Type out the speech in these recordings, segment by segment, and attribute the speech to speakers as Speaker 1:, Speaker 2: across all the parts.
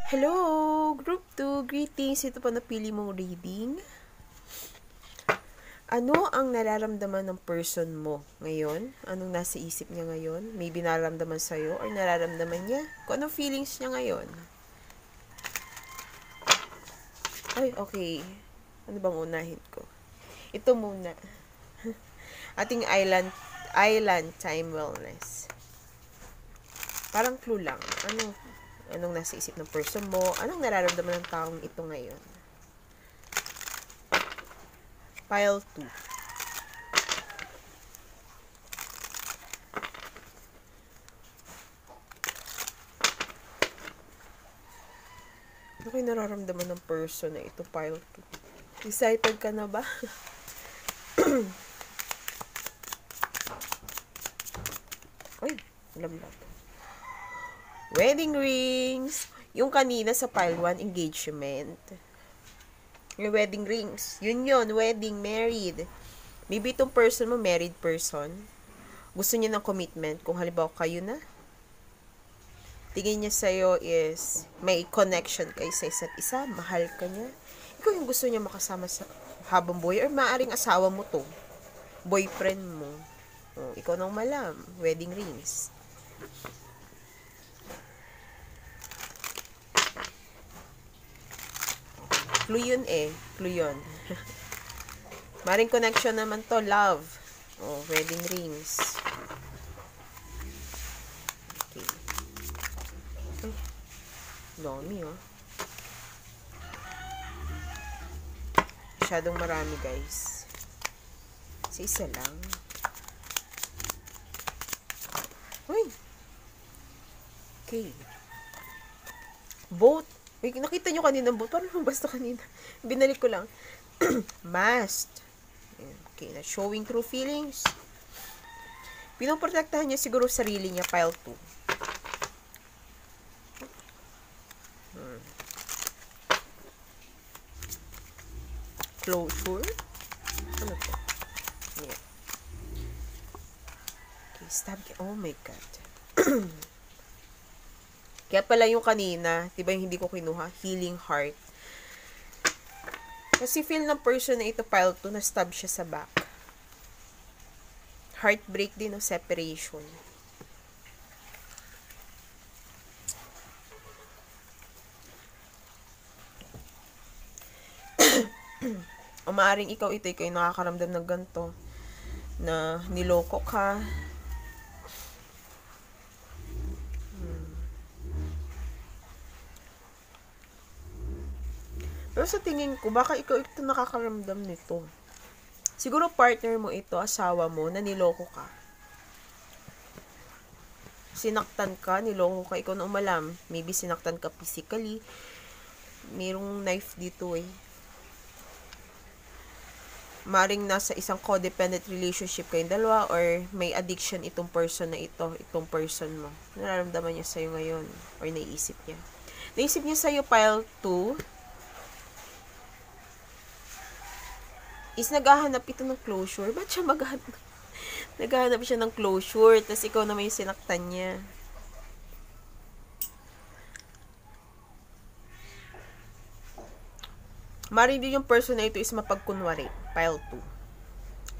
Speaker 1: Hello, Group 2. Greetings. Ito po napili mong reading. Ano ang nararamdaman ng person mo ngayon? Anong nasa isip niya ngayon? Maybe nararamdaman sa'yo or nararamdaman niya? Kung anong feelings niya ngayon? Ay, okay. Ano bang unahin ko? Ito muna. Ating island time wellness. Parang clue lang. Anong nasa isip ng person mo? Anong nararamdaman ng taong ito ngayon? Pile 2. Ano kayo nararamdaman ng person na ito, pile 2? Excited ka na ba? Ay, lambat. Wedding rings. Yung kanina sa pile 1, engagement. Yung wedding rings. Yun, wedding, married. Maybe itong person mo, married person. Gusto niya ng commitment. Kung halimbawa kayo na, tingin niya sa'yo is may connection kayo sa isa't isa. Mahal ka niya. Ikaw yung gusto niya makasama sa habang buhay. Or maaring asawa mo to. Boyfriend mo. Oh, ikaw nang malam. Wedding rings. Clue yun eh. Clue yun. Maring connection naman to. Love. Oh, wedding rings. Okay. Ay. Dami oh. Masyadong marami guys. Sa isa lang. Uy. Okay. Boat. Wait, nakita nyo kanina boat. Parang basta kanina. Binalik ko lang. Mast. Okay, na showing true feelings. Pinoprotektahan niya siguro sarili niya, pile 2. Closure. Ano to? Yeah. Okay, stab. Oh my God. Kaya pala yung kanina, diba yung hindi ko kinuha? Healing heart. Kasi feel ng person na ito, pile 2, na-stab siya sa back. Heartbreak din o separation. O maaring ikaw yung nakakaramdam ng ganito, na niloko ka. Pero sa tingin ko, baka ikaw ito nakakaramdam nito. Siguro partner mo ito, asawa mo, na niloko ka. Sinaktan ka, niloko ka, ikaw na umalam. Maybe sinaktan ka physically. Mayroong knife dito eh. Maring nasa isang codependent relationship kayong dalawa or may addiction itong person na ito, itong person mo. Nararamdaman niya sa'yo ngayon or naisip niya. Naisip niya sa'yo, pile 2, is naghahanap ito ng closure. Ba't siya naghahanap siya ng closure, tas ikaw naman yung sinaktan niya. Maring din yung person na ito is mapagkunwari. Pile 2.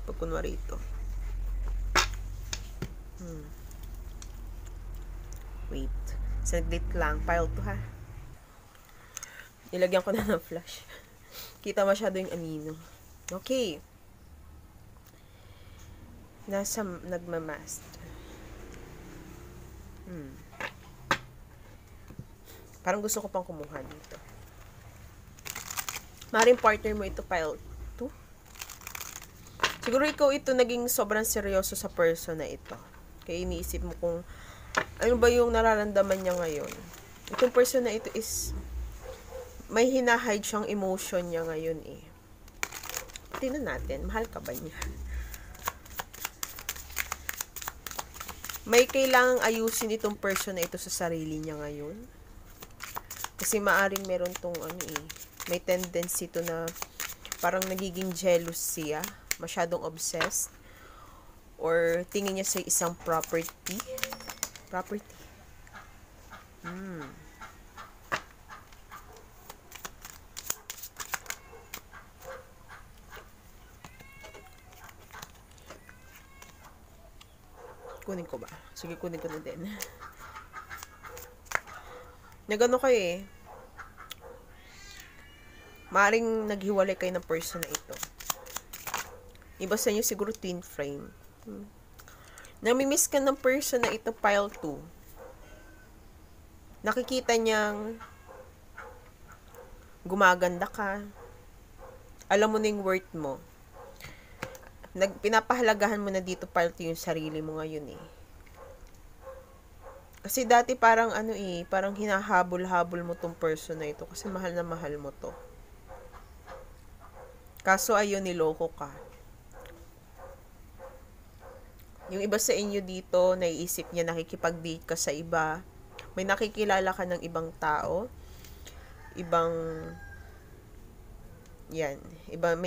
Speaker 1: Pagkunwari ito. Wait. Saglit lang. Pile 2 ha. Nilagyan ko na ng flash. Kita masyado yung anino. Okay. Nagmamast. Parang gusto ko pang kumuha dito. Maring partner mo ito, pile 2. Siguro ikaw ito naging sobrang seryoso sa person na ito. Kaya iniisip mo kung ano ba yung nararamdaman niya ngayon. Itong person na ito is may hinahide siyang emotion niya ngayon eh. Tingnan natin, mahal ka ba niya? May kailangang ayusin itong person na ito sa sarili niya ngayon. Kasi maaring meron tong may tendency to na parang nagiging jealous siya, masyadong obsessed, or tingin niya sa isang property. Kunin ko ba? Sige, kunin ko na din. Nagano kayo eh. Maaring naghiwalay kayo ng person na ito. Iba sa inyo siguro twin flame. Namimiss ka ng person na ito, pile 2. Nakikita niyang gumaganda ka. Alam mo na yung worth mo. Pinapahalagahan mo na dito pile 2 yung sarili mo ngayon eh. Kasi dati parang parang hinahabol-habol mo tong person na ito kasi mahal na mahal mo to. Kaso ayun, niloko ka. Yung iba sa inyo dito, naiisip niya nakikipag-date ka sa iba. May nakikilala ka ng ibang tao. May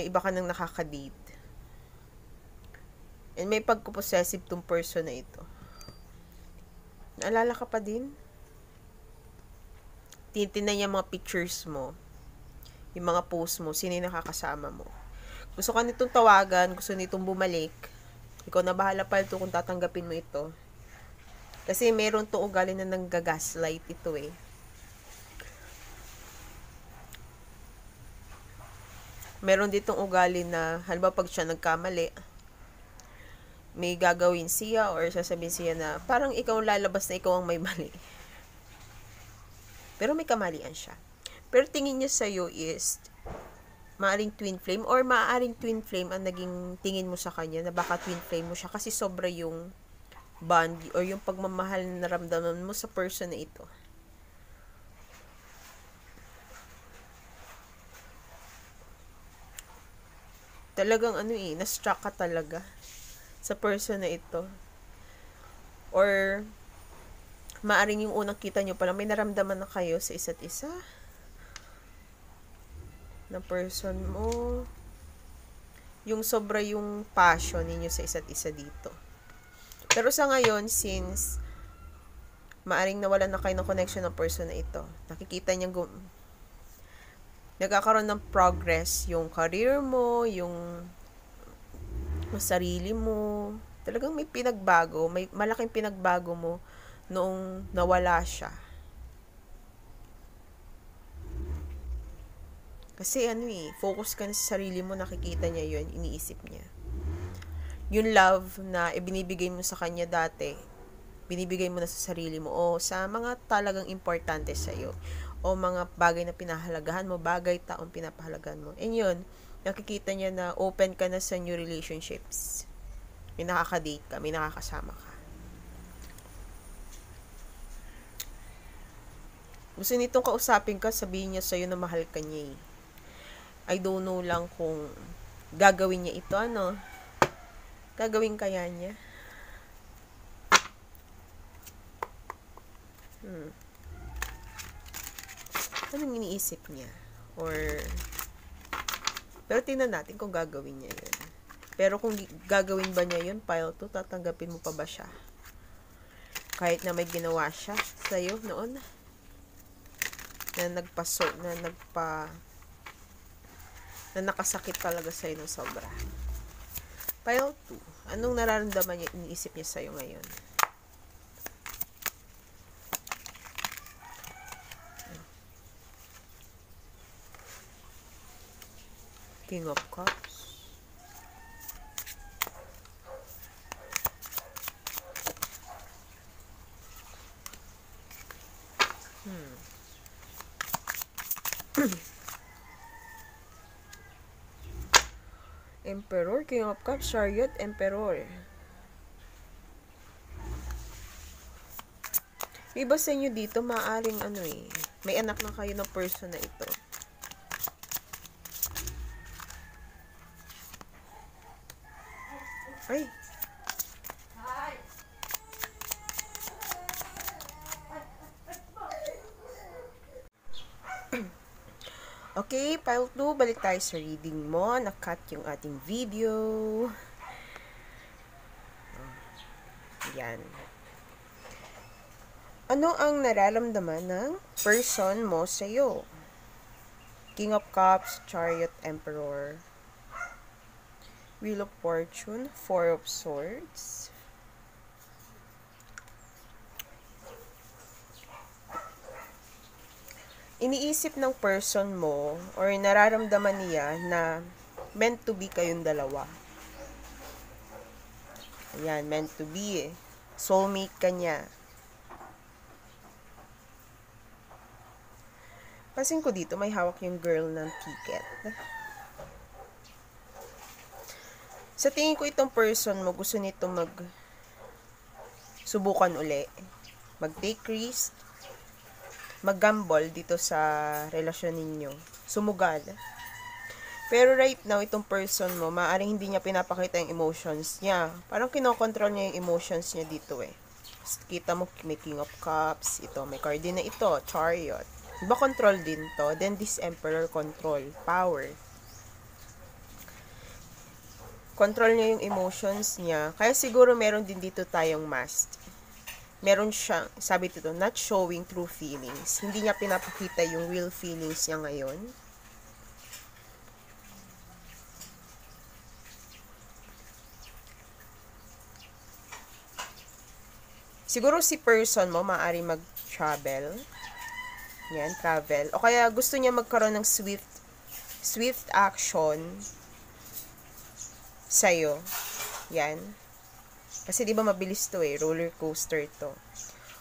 Speaker 1: iba ka nang nakaka-date. And may pagkupossessive tong person na ito. Naalala ka pa din? Tinitingnan niya mga pictures mo. Yung mga post mo, sino yung nakakasama mo. Gusto ka nitong tawagan, gusto nitong bumalik. Ikaw na bahala pa ito kung tatanggapin mo ito. Kasi meron to ugali na nanggagaslight ito eh. Meron ditong ugali na, halimbawa pag siya nagkamali, may gagawin siya or sasabihin siya na parang ikaw lalabas na ikaw ang may mali. Pero may kamalian siya. Pero tingin niya sa'yo is maaring twin flame or maaaring twin flame ang naging tingin mo sa kanya na baka twin flame mo siya kasi sobra yung bond or yung pagmamahal na naramdaman mo sa person na ito. Talagang na-struck ka talaga sa person na ito. Or maaring yung unang kita nyo palang may naramdaman na kayo sa isa't isa na person mo, yung sobra yung passion ninyo sa isa't isa dito. Pero sa ngayon, since maaring nawalan na kayo ng connection ng person na ito, nakikita niyang nagkakaroon ng progress yung career mo, yung sarili mo. Talagang may pinagbago, may malaking pinagbago mo noong nawala siya. Kasi focus ka na sa sarili mo, nakikita niya yun, iniisip niya. Yung love na ibinibigay mo sa kanya dati, binibigay mo na sa sarili mo o sa mga talagang importante sa'yo o mga bagay na pinahalagahan mo, taong pinapahalagahan mo. And yun, nakikita niya na open ka na sa new relationships. May nakaka-date ka, may nakakasama ka. Gusto nitong kausapin ka, sabihin niya sa'yo na mahal ka niya eh. I don't know lang kung gagawin niya ito, gagawin kaya niya. Anong iniisip niya? Pero tingnan natin kung gagawin niya yun. Pero kung gagawin ba niya yun, pile 2, tatanggapin mo pa ba siya? Kahit na may ginawa siya sa'yo noon, na nakasakit talaga sa'yo ng sobra. Pile 2, anong nararamdaman niya, iniisip niya sa'yo ngayon? King of Cups. Emperor, King of Cups, Chariot, Emperor. May iba sa inyo dito, maaring may anak na kayo ng person na ito. Ay! Okay, pile 2, balik tayo sa reading mo. Nakat yung ating video. Yan. Ano ang nararamdaman ng person mo sa'yo? King of Cups, Chariot, Emperor. Wheel of Fortune, Four of Swords. iniisip ng person mo or nararamdaman niya na meant to be kayong dalawa. Ayan, meant to be eh. Soulmate ka niya. Pansin ko dito, may hawak yung girl ng ticket. Sa tingin ko itong person mo, gusto nito subukan uli. Mag-take risk. Mag-gamble dito sa relasyon ninyo. Sumugal. Pero right now, itong person mo, maaaring hindi niya pinapakita yung emotions niya. Parang kinokontrol niya yung emotions niya dito eh. Kita mo, may King of Cups, ito, may card din na ito, Chariot. Diba control din to? Then this Emperor control, power. Control niya yung emotions niya. Kaya siguro meron din dito tayong mask. Meron siya, sabi dito, not showing true feelings. Hindi niya pinapakita yung real feelings niya ngayon. Siguro si person mo, maaari mag-travel. Yan, travel. O kaya gusto niya magkaroon ng swift action sa'yo. Yan. Kasi di ba mabilis to eh, roller coaster to.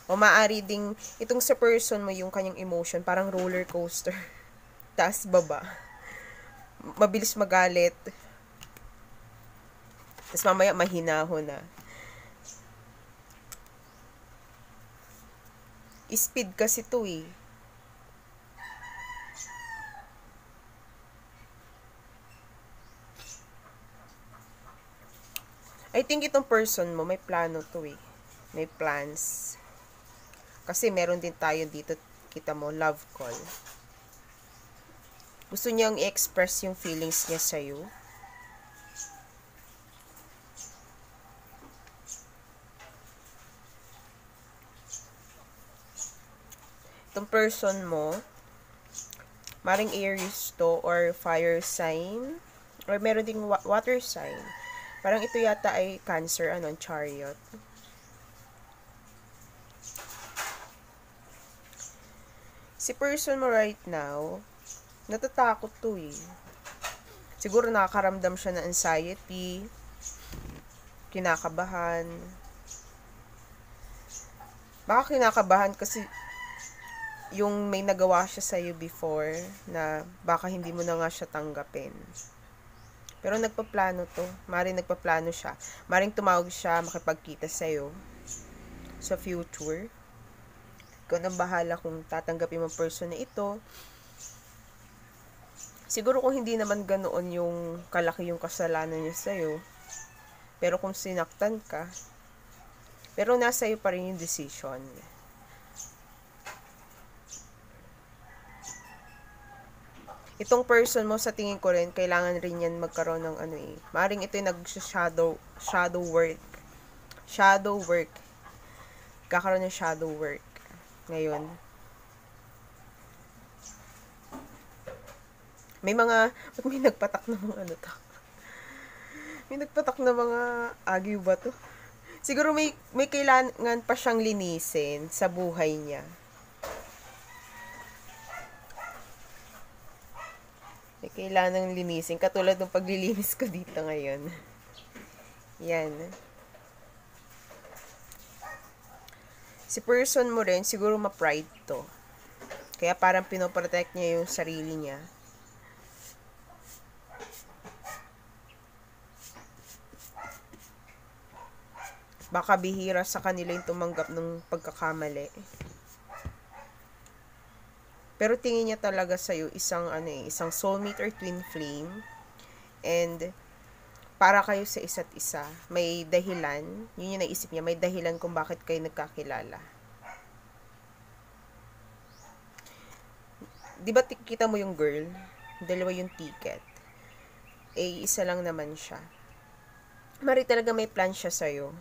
Speaker 1: O maaari ding, itong sa person mo, yung kanyang emotion, parang roller coaster. Taas baba. Mabilis magalit. Tapos mamaya mahinahon na. Speed kasi to eh. I think itong person mo, may plano to eh. May plans. Kasi meron din tayo dito, kita mo, love call. Gusto niyang i-express yung feelings niya sa'yo. Itong person mo, maring Aries to or fire sign, or meron ding water sign. Parang ito yata ay Cancer, Chariot. Si person mo right now, natatakot to eh. Siguro nakakaramdam siya ng anxiety, kinakabahan. Baka kinakabahan kasi yung may nagawa siya sa'yo before na baka hindi mo na nga siya tanggapin. Pero nagpaplano to. Maring nagpaplano siya. Maring tumawag siya makipagkita sa'yo sa future. Ikaw nang bahala kung tatanggapin mo person na ito. Siguro kung hindi naman ganoon yung kalaki yung kasalanan niya sa'yo. Pero kung sinaktan ka, pero nasa iyo pa rin yung decision. Itong person mo, sa tingin ko rin, kailangan rin yan magkaroon ng maring ito yung shadow work. Shadow work. Kakaroon ng shadow work. Ngayon. May nagpatak na mga to? May nagpatak na mga agyo ba to? Siguro may kailangan pa siyang linisin sa buhay niya. May kailangan linisin. Katulad ng paglilinis ko dito ngayon. Yan. Si person mo rin, siguro ma-pride to. Kaya parang pinoprotect niya yung sarili niya. Baka bihira sa kanila yung tumanggap ng pagkakamali. Pero tingin niya talaga sa'yo isang soulmate or twin flame. And para kayo sa isa't isa. May dahilan. Yun yung naisip niya. May dahilan kung bakit kayo nagkakilala. Di ba kita mo yung girl? Dalawa yung ticket. Isa lang naman siya. Mari talaga may plan siya sa'yo.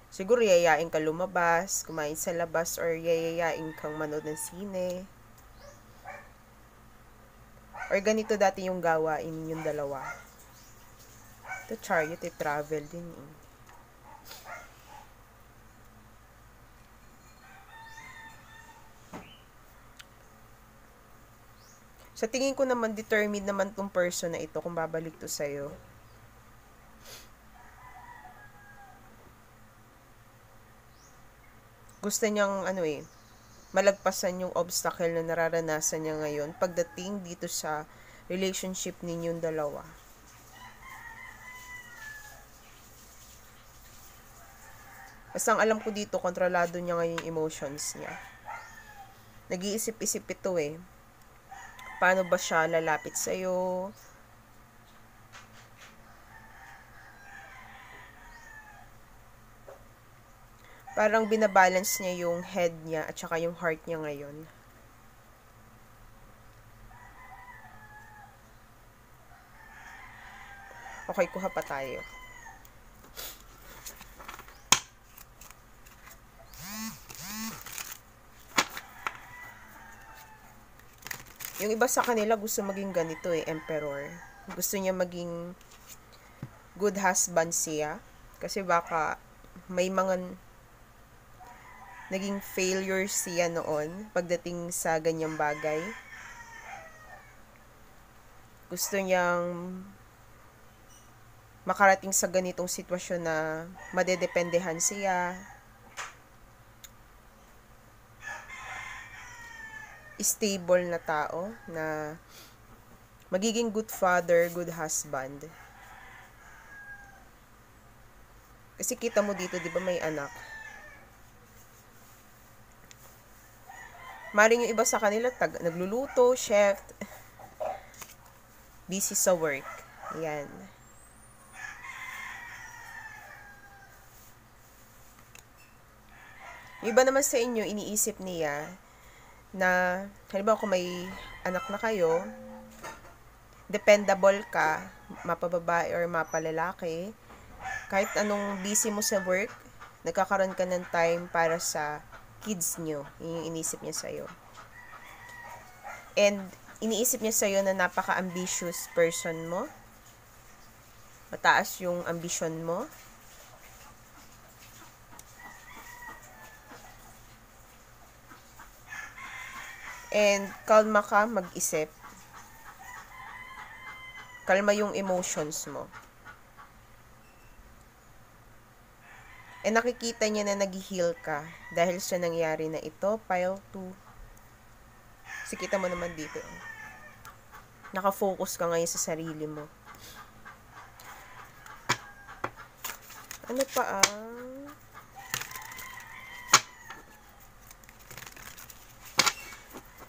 Speaker 1: Siguro yayain ka lumabas, kumain sa labas, or yayain kang manood ng sine. Or ganito dati yung gawain yung dalawa. Ito Chariot, travel din eh. Sa tingin ko naman, determined naman tong person na ito kung babalik to sa'yo. Gusto niyang, malagpasan yung obstacle na nararanasan niya ngayon pagdating dito sa relationship ninyong dalawa. Basta ang alam ko dito, kontrolado niya ngayon yung emotions niya. Nag-iisip-isip ito eh. Paano ba siya lalapit sa'yo? Parang binabalance niya yung head niya at saka yung heart niya ngayon. Okay, kuha pa tayo. Yung iba sa kanila gusto maging ganito eh, emperor. Gusto niya maging good husband siya. Kasi baka may mga naging failure siya noon pagdating sa ganyang bagay. Gusto niyang makarating sa ganitong sitwasyon na madedependehan siya. Stable na tao na magiging good father, good husband. Kasi kita mo dito, di ba may anak? Maring yung iba sa kanila, nagluluto, chef, busy sa work. Yan. Yung iba naman sa inyo, iniisip niya na, halimbawa kung may anak na kayo, dependable ka, mapababae or mapalalaki, kahit anong busy mo sa work, nagkakaroon ka ng time para sa kids nyo. Yun yung iniisip niya sa'yo. And, iniisip niya sa'yo na napaka-ambitious person mo. Mataas yung ambition mo. And, kalma ka mag-isip. Kalma yung emotions mo. And nakikita niya na nag-heal ka dahil sa nangyari na ito, pile 2. Kasi kita mo naman dito. Nakafocus ka ngayon sa sarili mo. Ano pa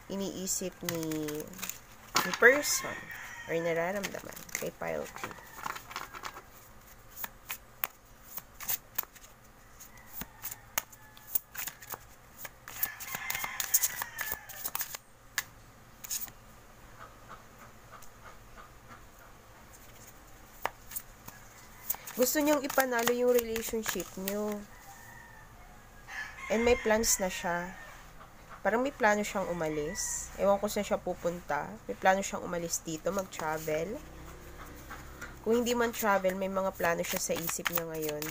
Speaker 1: iniisip ni person or nararamdaman kay pile 2? Gusto niyang ipanalo yung relationship niyo. And may plans na siya. Parang may plano siyang umalis. Ewan ko saan siya pupunta. May plano siyang umalis dito, mag-travel. Kung hindi man travel, may mga plano siya sa isip niya ngayon.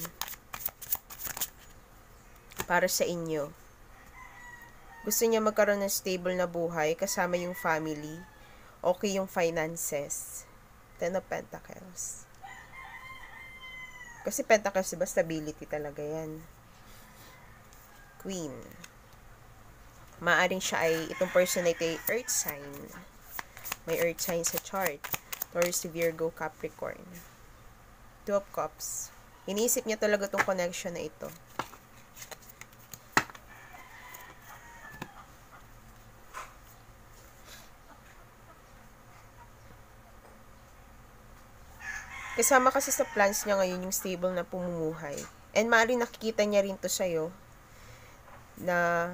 Speaker 1: Para sa inyo. Gusto niya magkaroon ng stable na buhay, kasama yung family. Okay yung finances. Ten of Pentacles. Kasi Pentacles, diba, stability talaga yan. Queen. Maaring siya ay, itong person na ito ay earth sign. May earth sign sa chart. Taurus, Virgo, Capricorn. Two of Cups. Iniisip niya talaga itong connection na ito. Kasama kasi sa plans niya ngayon yung stable na pumumuhay. And maaaring nakikita niya rin to sa'yo na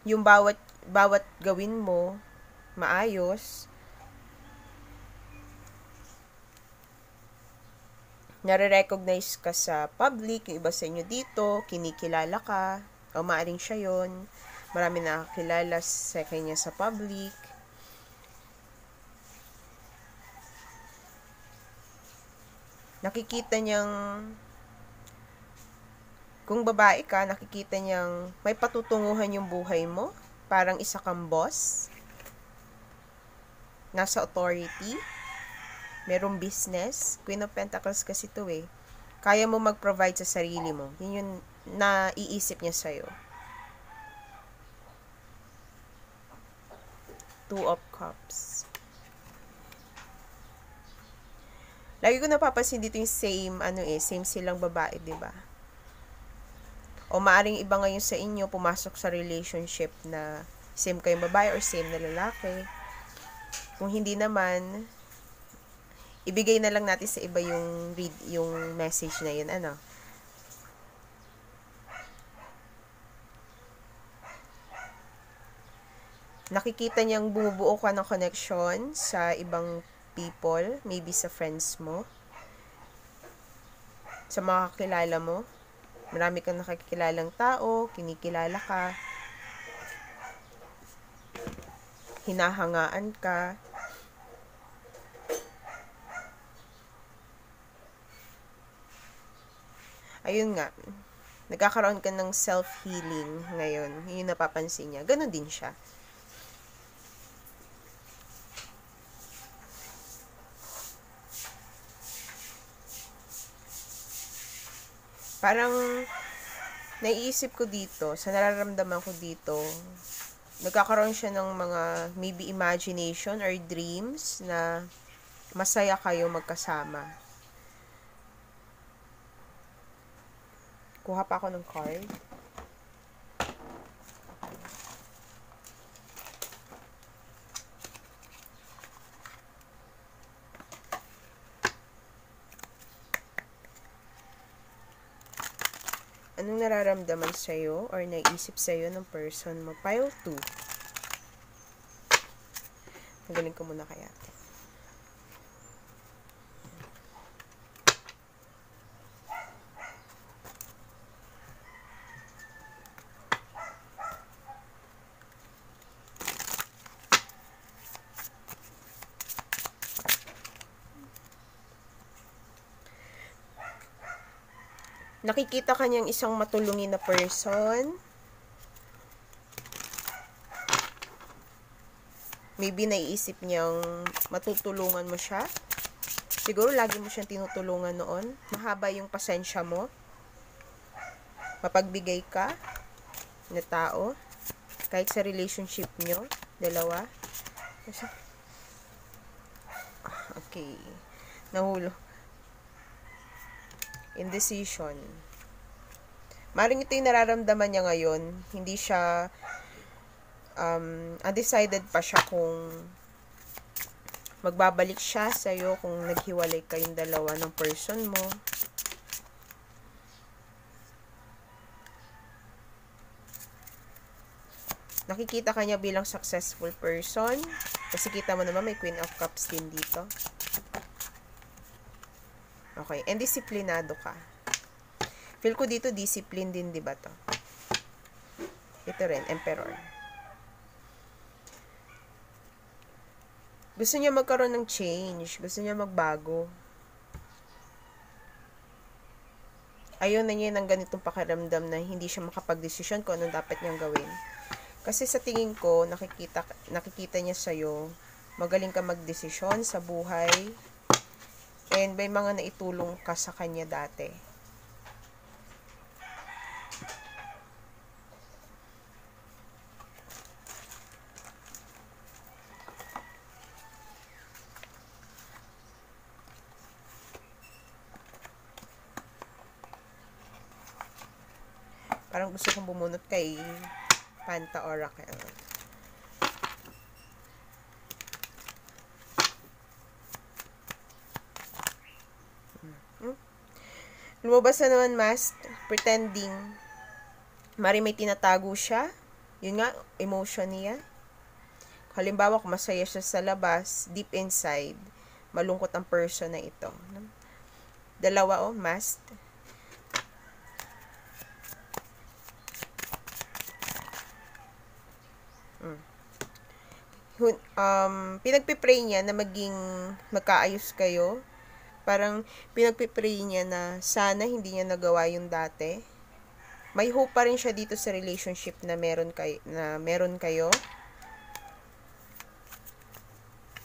Speaker 1: yung bawat gawin mo maayos, nare-recognize ka sa public, yung iba sa inyo dito, kinikilala ka, o maaaring siya yun, marami nakakilala sa kanya sa public. Nakikita niyang Kung babae ka, nakikita niyang may patutunguhan yung buhay mo. Parang isa kang boss. Nasa authority. Merong business. Queen of Pentacles kasi to eh. Kaya mo mag-provide sa sarili mo. Yun yung naiisip niya sa'yo. Two of Cups. Lagi ko napapansin dito yung same silang babae, 'di ba? O maaring iba ngayon sa inyo pumasok sa relationship na same kayong babae or same na lalaki. Kung hindi naman, ibigay na lang natin sa iba yung message na yun, ano? Nakikita niyang bumubuo ka ng connection sa ibang people, maybe sa friends mo, sa mga kakilala mo. Marami kang nakikilalang tao, kinikilala ka, hinahangaan ka. Ayun nga, nagkakaroon ka ng self-healing ngayon. Yun yung napapansin niya. Ganon din siya. Parang naiisip ko dito, sa nararamdaman ko dito, nagkakaroon siya ng mga maybe imagination or dreams na masaya kayo magkasama. Kuha pa ako ng card. Anong nararamdaman sa'yo or naisip sa'yo ng person mo? Pile 2. Magaling ko muna kaya. Nakikita ka niyang isang matulungin na person. Maybe naiisip niyang matutulungan mo siya. Siguro lagi mo siyang tinutulungan noon. Mahaba yung pasensya mo. Mapagbigay ka na tao. Kahit sa relationship nyo, dalawa. Okay. Nahulog. Indecision. Maring ito yung nararamdaman niya ngayon. Hindi siya undecided pa siya kung magbabalik siya sa'yo kung naghiwalay kayong dalawa ng person mo. Nakikita ka niya bilang successful person. Kasi kita mo naman may Queen of Cups din dito. Okay, and disiplinado ka. Feel ko dito discipline din, 'di ba 'to? Ito rin, Emperor. Gusto niya magkaroon ng change, gusto niya magbago. Ayaw na niya ng ganitong pakiramdam na hindi siya makapag-desisyon kung anong dapat niyang gawin. Kasi sa tingin ko, nakikita niya sa'yo, magaling ka magdesisyon sa buhay, and may mga naitulong ka sa kanya dati. Parang gusto kong bumunot kay Panta Oracle. Lumabas na naman mask, pretending. Mari may tinatago siya. Yun nga, emotion niya. Halimbawa, kung masaya siya sa labas, deep inside, malungkot ang person na ito. Dalawa, mask. Pinagpipray niya na magkaayos kayo. Parang pinagpipray niya na sana hindi niya nagawa yung dati. May hope pa rin siya dito sa relationship na meron kayo.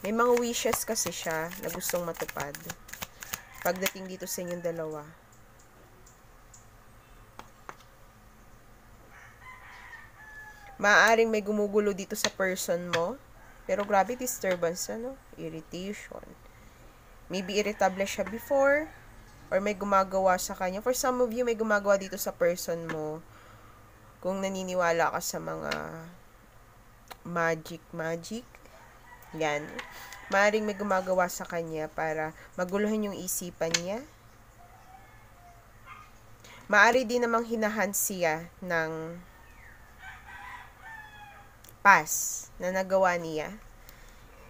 Speaker 1: May mga wishes kasi siya na gustong matupad pagdating dito sa inyong dalawa. Maaaring may gumugulo dito sa person mo. Pero grabe, disturbance, irritation. Maybe irritable siya before, or may gumagawa sa kanya. For some of you, may gumagawa dito sa person mo. Kung naniniwala ka sa mga magic. Yan. Maaaring may gumagawa sa kanya para maguluhan yung isipan niya. Maaari din namang hinahan siya ng past na nagawa niya.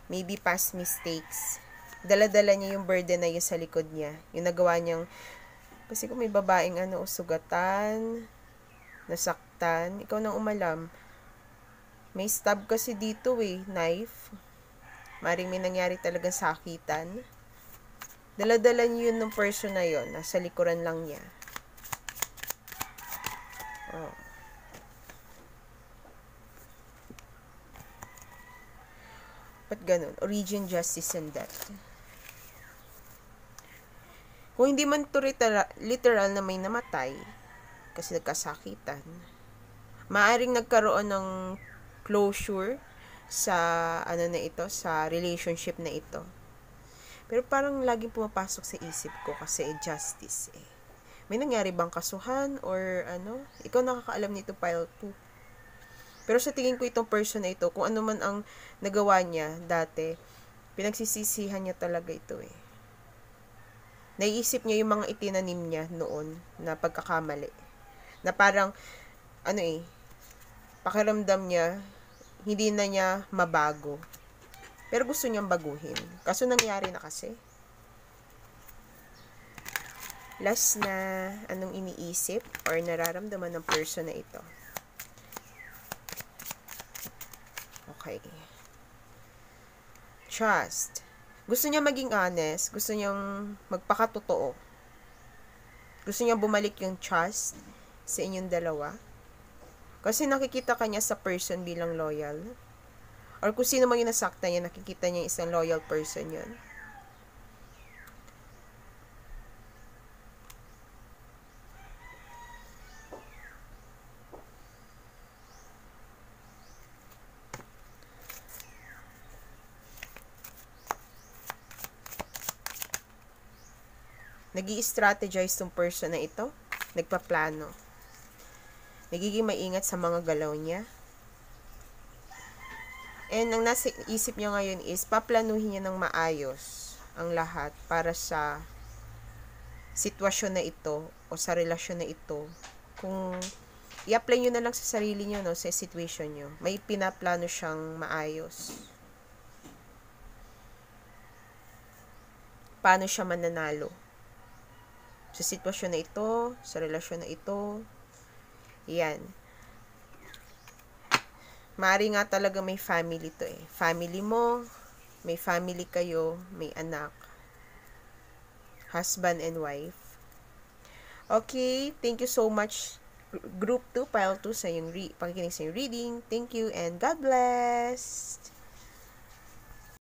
Speaker 1: Maybe past mistakes. Dala-dala niya yung burden na yun sa likod niya. Yung nagawa niyang, kasi kung may babaeng sugatan, nasaktan, ikaw nang umalam. May stab kasi dito knife. Maring may nangyari talagang sakitan. Dala-dala niyo yun ng person na yun. Nasa likuran lang niya. Oh. Ba't ganun? Origin, justice, and death. Kung hindi man to literal na may namatay, kasi nagkasakitan, maaring nagkaroon ng closure sa sa relationship na ito. Pero parang laging pumapasok sa isip ko kasi justice May nangyari bang kasuhan or Ikaw nakakaalam nito, pile 2. Pero sa tingin ko itong person na ito, kung ano man ang nagawa niya dati, pinagsisisihan niya talaga ito Naiisip niya yung mga itinanim niya noon na pagkakamali. Na parang, pakiramdam niya, hindi na niya mabago. Pero gusto niyang baguhin. Kaso nangyari na kasi. Last na, anong iniisip or nararamdaman ng person na ito? Okay. Trust. Gusto niya maging honest. Gusto niyang magpakatotoo. Gusto niya bumalik yung trust sa inyong dalawa. Kasi nakikita ka niya sa person bilang loyal. Or kung sino man yung nasaktan niya, nakikita niya isang loyal person yun. Nag-i-strategize tong person na ito. Nagpaplano. Nagiging maingat sa mga galaw niya. And ang nasa isip niya ngayon is, paplanuhin niya ng maayos ang lahat para sa sitwasyon na ito o sa relasyon na ito. Kung i-apply nyo na lang sa sarili nyo, sa situation nyo, may pinaplano siyang maayos. Paano siya mananalo? Sa sitwasyon na ito, sa relasyon na ito, yan. Maari nga talaga may family to Family mo, may family kayo, may anak. Husband and wife. Okay, thank you so much, Group 2, Pile 2, sa yung pakikinig sa yung reading. Thank you and God bless!